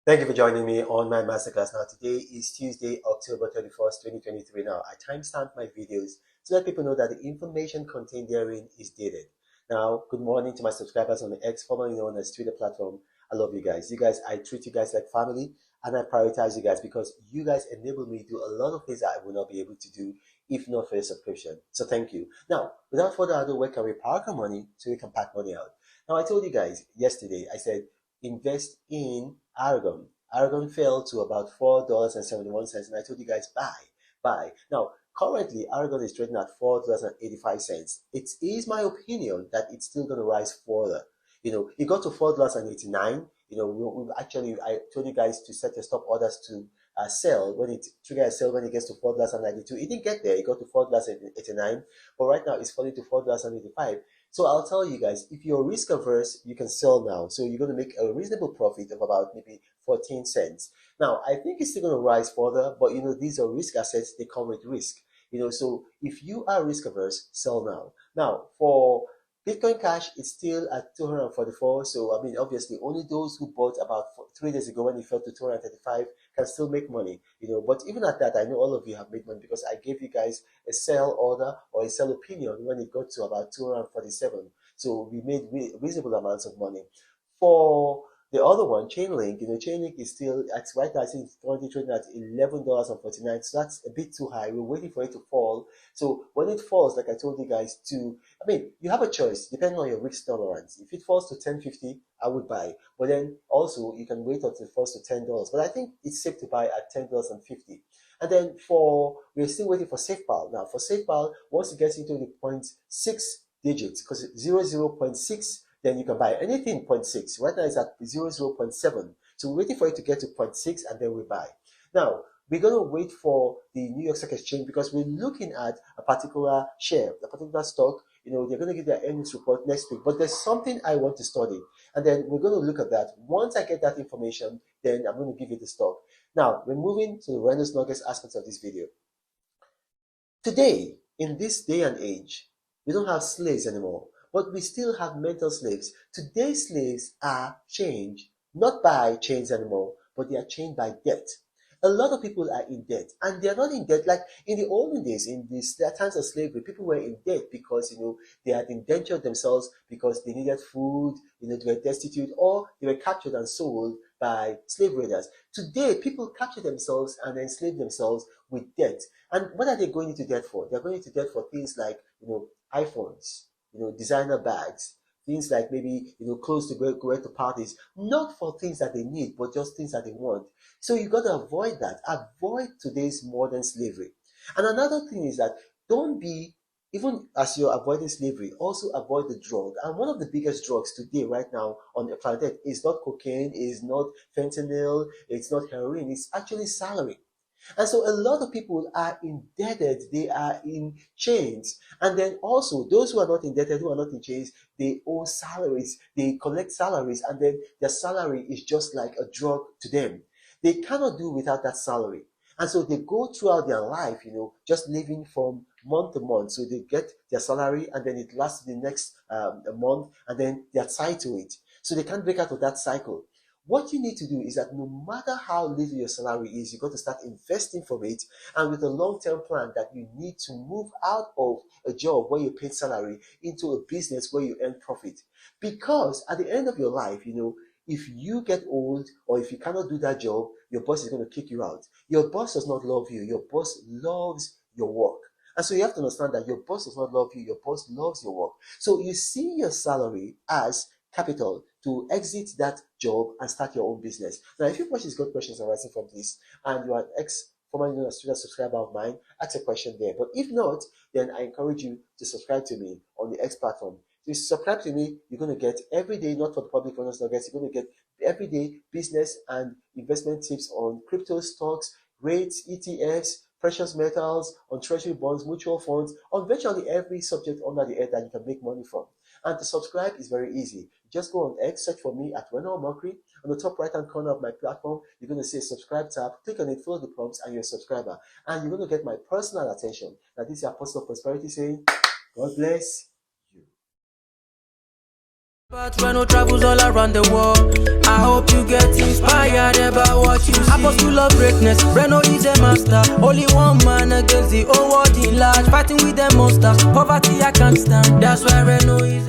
Thank you for joining me on my masterclass. Now, today is Tuesday, October 31st, 2023. Now, I timestamp my videos to let people know that the information contained therein is dated. Now, good morning to my subscribers on the X, formerly known as Twitter platform. I love you guys. You guys, I treat you guys like family and I prioritize you guys because you guys enable me to do a lot of things that I will not be able to do if not for your subscription. So, thank you. Now, without further ado, where can we park our money so we can pack money out? Now, I told you guys yesterday, I said, invest in Aragon. Aragon fell to about $4.71, and I told you guys buy. Now, currently, Aragon is trading at $4.85. It is my opinion that it's still going to rise further. It got to $4.89. I told you guys to set your stop orders to sell when it trigger a sell when it gets to $4.92. It didn't get there. It got to $4.89, but right now it's falling to $4.85. So I'll tell you guys, if you're risk averse, you can sell now. So you're going to make a reasonable profit of about maybe 14 cents. Now, I think it's still going to rise further, but these are risk assets. They come with risk. So if you are risk averse, sell now. Now, for Bitcoin Cash, it's still at 244. So, I mean, obviously, only those who bought about 3 days ago when it fell to 235 can still make money, But even at that, I know all of you have made money because I gave you guys a sell order or a sell opinion when it got to about 247. So we made reasonable amounts of money. For the other one, Chainlink, Chainlink is still at right now. I think it's currently trading at $11.49. So that's a bit too high. We're waiting for it to fall. So when it falls, like I told you guys, you have a choice depending on your risk tolerance. If it falls to 10.50, I would buy. But then also you can wait until it falls to $10. But I think it's safe to buy at $10.50. And then we're still waiting for SafePal. Now for SafePal, once it gets into the 0.6 digits, because 0.6, then you can buy anything 0.6. Right now it's at 0.7. So we're waiting for it to get to 0.6 and then we buy. Now, we're going to wait for the New York Stock Exchange because we're looking at a particular share, a particular stock. They're going to give their earnings report next week, but there's something I want to study. And then we're going to look at that. Once I get that information, then I'm going to give you the stock. Now, we're moving to the Reynolds Nuggets aspect of this video. Today, in this day and age, we don't have slaves anymore, but we still have mental slaves. Today's slaves are chained, not by chains anymore, but they are chained by debt. A lot of people are in debt, and they are not in debt like in the olden days. In these times of slavery, people were in debt because they had indentured themselves because they needed food, they were destitute, or they were captured and sold by slave raiders. Today, people capture themselves and enslave themselves with debt. And what are they going into debt for? They're going into debt for things like iPhones, designer bags, things like maybe clothes to go to parties, not for things that they need, but just things that they want. So you got to avoid that. Avoid today's modern slavery. And another thing is that don't be, even as you're avoiding slavery, also avoid the drug. And one of the biggest drugs today, right now on the planet, is not cocaine, is not fentanyl, it's not heroin, it's actually salary. And so a lot of people are indebted, they are in chains. And then also those who are not indebted, who are not in chains, they owe salaries, they collect salaries, and then their salary is just like a drug to them. They cannot do without that salary. And so they go throughout their life, just living from month to month. So they get their salary and then it lasts the next month and then they're tied to it. So they can't break out of that cycle. What you need to do is that no matter how little your salary is, you got to start investing for it and with a long-term plan that you need to move out of a job where you pay salary into a business where you earn profit. Because at the end of your life, if you get old or if you cannot do that job, your boss is going to kick you out. Your boss does not love you. Your boss loves your work. And so you have to understand that your boss does not love you. Your boss loves your work. So you see your salary as capital to exit that job and start your own business. Now, if your questions, got questions arising from this, and you are an formerly known as student subscriber of mine, ask a question there. But if not, then I encourage you to subscribe to me on the X platform. So if you subscribe to me, you're going to get every day, not for the public owners nuggets, you're going to get everyday business and investment tips on crypto stocks, rates, ETFs, precious metals, on treasury bonds, mutual funds, on virtually every subject under the earth that you can make money from. And to subscribe is very easy. Just go on X, search for me at Renaud Mockery. On the top right-hand corner of my platform, you're going to see a subscribe tab. Click on it, follow the prompts, and you're a subscriber. And you're going to get my personal attention. Now, this is Apostle of Prosperity saying, God bless you. Reno travels all around the world. I hope you get inspired about what you see. Apostle of greatness, Reno is a master. Only one man against the whole world in large. Fighting with the monsters, poverty I can't stand. That's why Reno is